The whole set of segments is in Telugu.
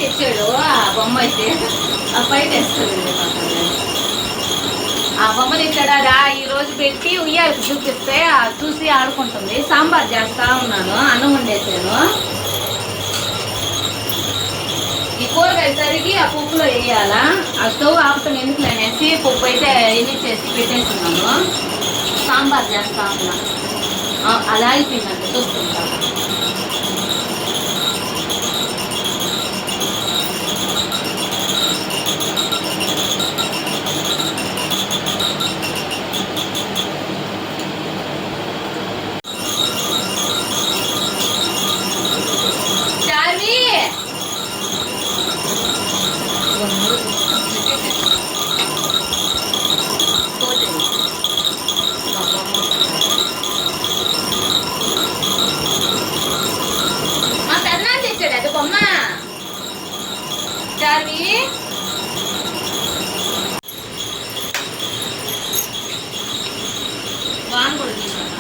తెచ్చాడు ఆ బొమ్మ అయితే ఆ పైన వేస్తాడు. ఆ బొమ్మ తెచ్చాడు అది ఈ రోజు పెట్టి ఉయ్యాలకు చూపిస్తే చూసి ఆడుకుంటుంది. సాంబార్ చేస్తా ఉన్నాను, అన్నం వండేసాను. ఈ కూరగాయలు తరిగి ఆ పప్పులో వేయాలా. ఆ స్టవ్ ఆపుతాం ఎందుకు అనేసి పప్పు అయితే ఎన్నిచ్చేసి పెట్టేస్తున్నాను. సాంబార్ చేస్తా ఉన్నా. అలా అయిపోయిందండి చూసుకుంటా. వాన్ కూడా తీసుకున్నాను.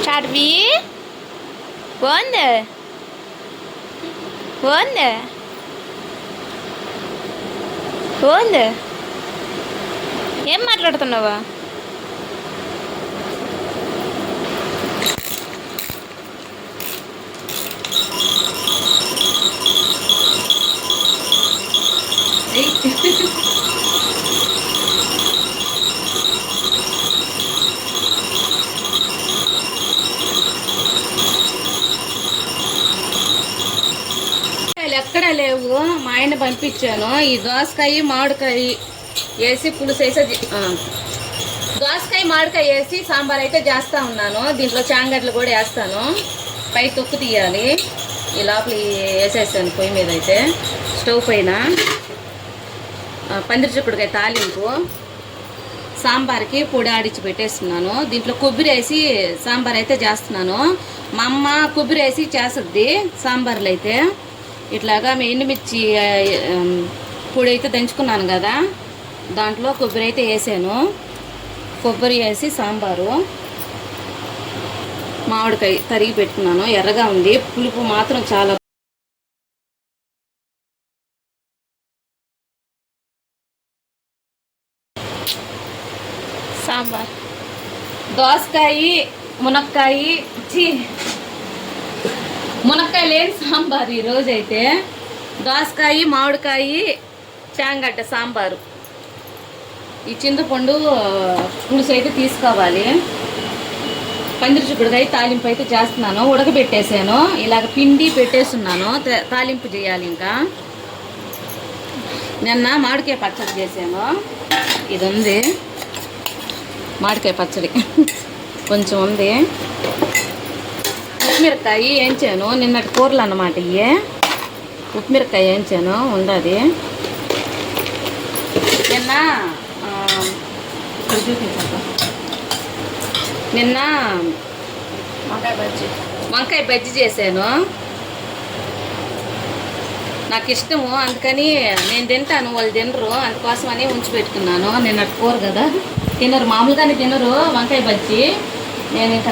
చార్వి బాగుంది బాగుంది బాగుంది. ఏం మాట్లాడుతున్నావా? ఎక్కడ లేవు, మా ఆయన పంపించాను. ఈ దోసకాయ మామిడికాయ వేసి పులుసు వేసి దోసకాయ మామిడికాయ వేసి సాంబార్ అయితే చేస్తూ ఉన్నాను. దీంట్లో చాంగడ్లు కూడా వేస్తాను. పై తొక్కు తీయాలి. ఈ లోపల వేసేసాను పొయ్యి మీద. అయితే స్టవ్ పైన పందిరి చిక్కుడుకాయ తాలింపు, సాంబార్కి పొడి ఆడిచ్చి పెట్టేస్తున్నాను. దీంట్లో కొబ్బరి వేసి సాంబార్ అయితే చేస్తున్నాను. మా అమ్మ కొబ్బరి వేసి చేస్తుంది సాంబార్లు అయితే. ఇట్లాగా ఎండుమిర్చి పొడి అయితే దంచుకున్నాను కదా, దాంట్లో కొబ్బరి అయితే వేసాను. కొబ్బరి వేసి సాంబారు, మామిడికాయ తరిగి పెట్టుకున్నాను. ఎర్రగా ఉంది, పులుపు మాత్రం చాలా. సాంబార్ దోసకాయ మునక్కాయ మునక్కాయ లేని సాంబారు ఈరోజైతే. దోసకాయ మామిడికాయ చాంగడ్డ సాంబారు. ఈ చింతపండు పులుసు అయితే తీసుకోవాలి. పందిరి చిక్కుడుకాయ తాలింపు అయితే చేస్తున్నాను. ఉడకబెట్టేసాను, ఇలాగ పిండి పెట్టేస్తున్నాను. తాలింపు చేయాలి. ఇంకా నిన్న మామిడికాయ పచ్చడి చేశాను. ఇది ఉంది మామిడికాయ పచ్చడి కొంచెం ఉంది. ఉప్పుమిరకాయ వేయించాను, నిన్నటి కూరలు అన్నమాట. ఇవే ఉప్పుమిరకాయ వేయించాను, ఉంది. నిన్న నిన్న వంకాయ బజ్జీ చేశాను. నాకు ఇష్టము, అందుకని నేను తింటాను, వాళ్ళు తినరు, అందుకోసమని ఉంచి పెట్టుకున్నాను. నిన్నటి కూర కదా, తినరు, మామూలుగానే తినరు వంకాయ బజ్జీ. నేను ఇంకా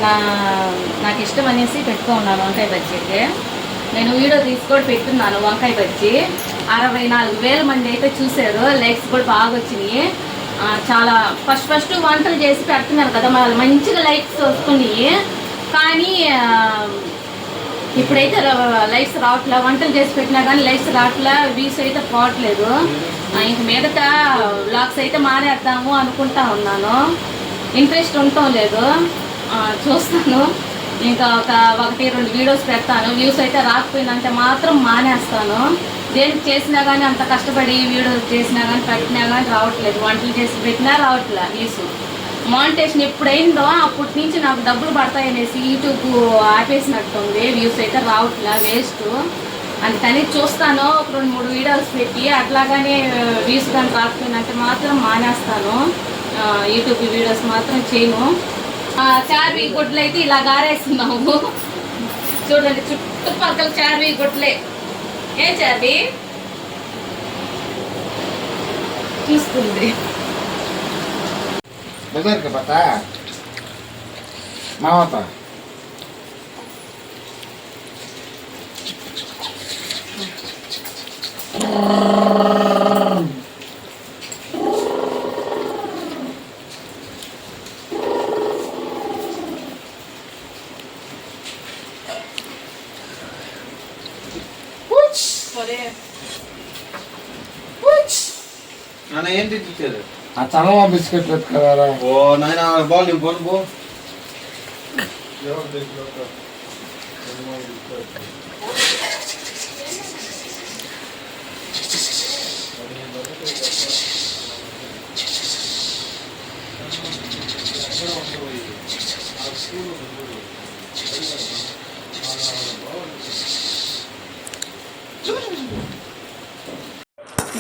నాకు ఇష్టం అనేసి పెట్టుకున్నాను వంకాయ బజ్జీకి. నేను వీడియో తీసుకొని పెట్టున్నాను వంకాయ బజ్జీ. 64,000 మంది అయితే చూశారు, లైక్స్ కూడా బాగా వచ్చినాయి. చాలా ఫస్ట్ వంటలు చేసి పెడుతున్నారు కదా, మళ్ళీ మంచిగా లైక్స్ వస్తున్నాయి. కానీ ఇప్పుడైతే లైక్స్ రావట్లే, వంటలు చేసి పెట్టినా కానీ లైక్స్ రావట్లే, వ్యూస్ అయితే పోవట్లేదు. ఇంక మీదట వ్లాగ్స్ అయితే మానేద్దాము అనుకుంటా ఉన్నాను. ఇంట్రెస్ట్ ఉండటం లేదు. చూస్తాను, ఇంకా 1-2 వీడియోస్ పెడతాను. వ్యూస్ అయితే రాకపోయిందంటే మాత్రం మానేస్తాను. దేనికి చేసినా కానీ అంత కష్టపడి వీడియోస్ చేసినా కానీ పెట్టినా కానీ రావట్లేదు, వంటలు చేసి పెట్టినా రావట్లే వ్యూస్. మానిటేషన్ ఎప్పుడైందో అప్పటి నుంచి నాకు డబ్బులు పడతాయనేసి యూట్యూబ్ ఆపేసినట్టుంది, వ్యూస్ అయితే రావట్లే, వేస్ట్. అందుకని చూస్తాను, 2-3 వీడియోస్ పెట్టి అట్లాగానే వ్యూస్ కానీ రాకపోయిందంటే మాత్రం మానేస్తాను. యూట్యూబ్ వీడియోస్ మాత్రం చేయను. చార్వీ గుడ్లు అయితే ఇలా గారేస్తున్నాము చూడండి, చుట్టుపక్కల చార్వీ గుడ్లే. ఏ చార్వీ చూస్తుంది. ఏంటి చూసారు ఆ చలవా బిస్కెట్ కదా. ఓ నాయన బాల్ నీ బోల్ బో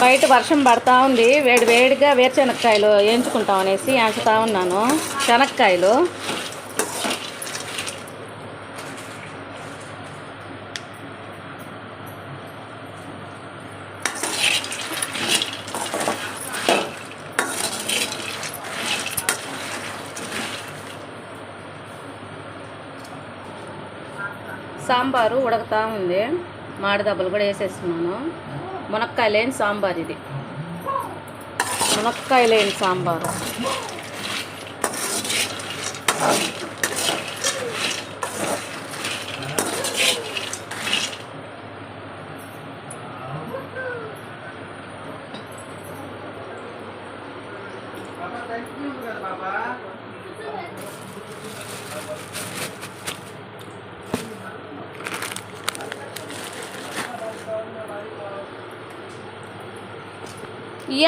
బయట వర్షం పడతా ఉంది, వేడిగా వేరుశనక్కాయలు వేయించుకుంటాం అనేసి వేసుతా ఉన్నాను. శనక్కాయలు సాంబారు ఉడకతా ఉంది, మాడి దెబ్బలు కూడా వేసేస్తున్నాను. మునక్కాయ లేని సాంబార్ ఇది, మునక్కాయ లేని సాంబారు.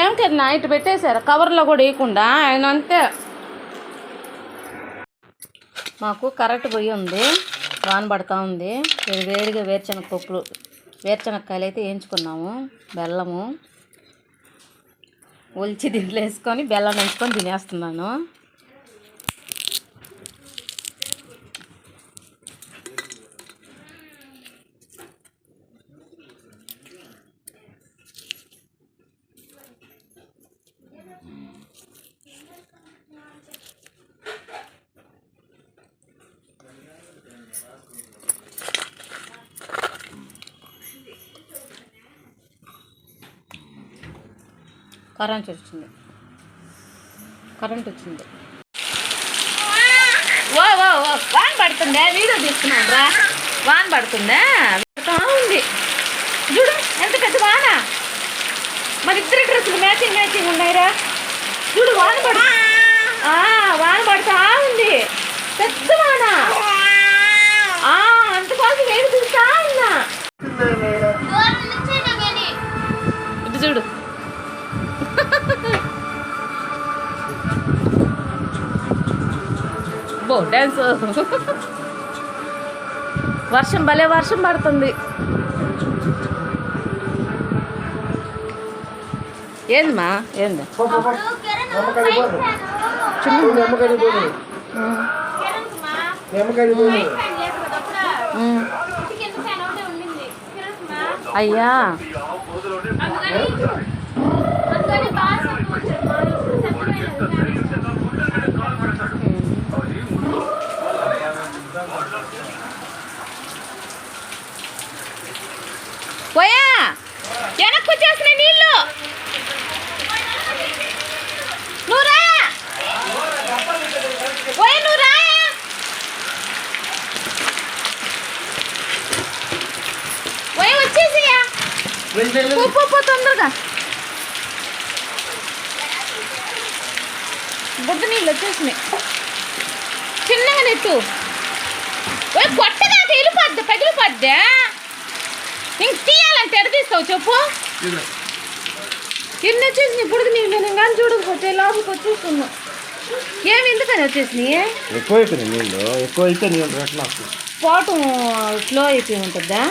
ఏం కన్నా ఇటు పెట్టేశారు, కవర్లో కూడా వేయకుండా. ఆయన అంతే. మాకు కరెంట్ పొయ్యి ఉంది, వాన పడతా ఉంది. వేడిగా వేరుశనక్కాయలు అయితే వేయించుకున్నాము. బెల్లము ఒలిచి దీంట్లో వేసుకొని బెల్లం వేసుకొని తినేస్తున్నాను. కరెంట్ వచ్చింది. ఓ వాన పడుతుందా? వీడియో తీసుకున్నాను రా. వాన పడుతుందా? ఉంది చూడు, ఎంత పెద్ద వాన. మరి ఇద్దరు డ్రెస్సులు మ్యాచింగ్ ఉన్నాయిరా. చూడు, వాన పడుతా ఉంది, పెద్ద వాన. అంతకోసం వేడి చూస్తా ఉన్నా. ఇటు చూడు, బో డ్యాన్స్. భలే వర్షం పడుతుంది. ఏందమ్మా? ఏంది అయ్యా? వెనక్కి వచ్చేస్తున్నాయి నీళ్ళు. నువ్వు రా ఓయ్, నువ్వు రా. ఓయ్ వచ్చేసియా, పో తొందరగా. బుడ్డ నీళ్ళు వచ్చేసినాయి. చిన్నగా నెట్టు. ఓయ్ కొట్టదా, వెళ్ళిపోద్ది, పగిలిపోద్దా. ఇంక తీయాలంటే ఎడ తీస్తావు చెప్పు. ఎన్ని వచ్చేసినాయి బుడగ నీళ్ళు, నేను కానీ చూడకపోతే లోపలికి వచ్చేస్తున్నా. ఏమి ఎందుకని వచ్చేసినాయి? ఎక్కువ అయిపోయింది నీళ్ళు, ఎక్కువ అయితే నీళ్ళు ఎట్లా పోవటం స్లో అయిపోయి ఉంటుందా?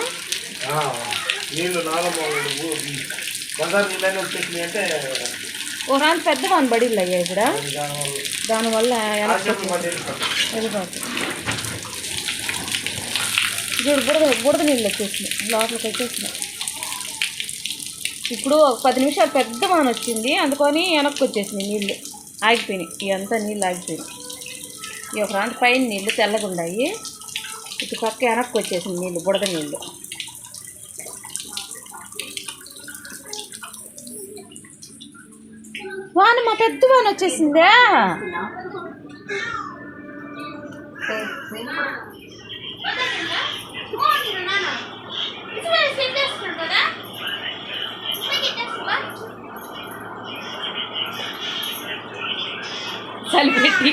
నీళ్ళు బజార్ నీళ్ళని వచ్చేసినాయి అంటే ఓ రాంత పెద్ద వాన్ బడిలు అయ్యాయి ఇక్కడ, దానివల్ల వెళ్ళిపోతుంది. చూడు బుడద నీళ్ళు వచ్చేసినాయి, లోపలికి వచ్చేసినాయి. ఇప్పుడు ఒక 10 నిమిషాలు పెద్ద వాన వచ్చింది, అందుకని వెనక్కి వచ్చేసినాయి నీళ్ళు, ఆగిపోయినాయి. ఇవంతా నీళ్ళు ఆగిపోయినాయి. ఈ ఒక రాంత పైన నీళ్ళు తెల్లగా ఉన్నాయి, ఇటు పక్క వెనక్కి వచ్చేసింది నీళ్ళు, బుడద నీళ్ళు. వాన మా పెద్ద వాన వచ్చేసిందే. చలిపెట్టి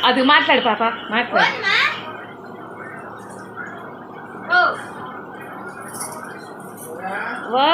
అది మాట్లాడు పాప, మాట్లాడు. వా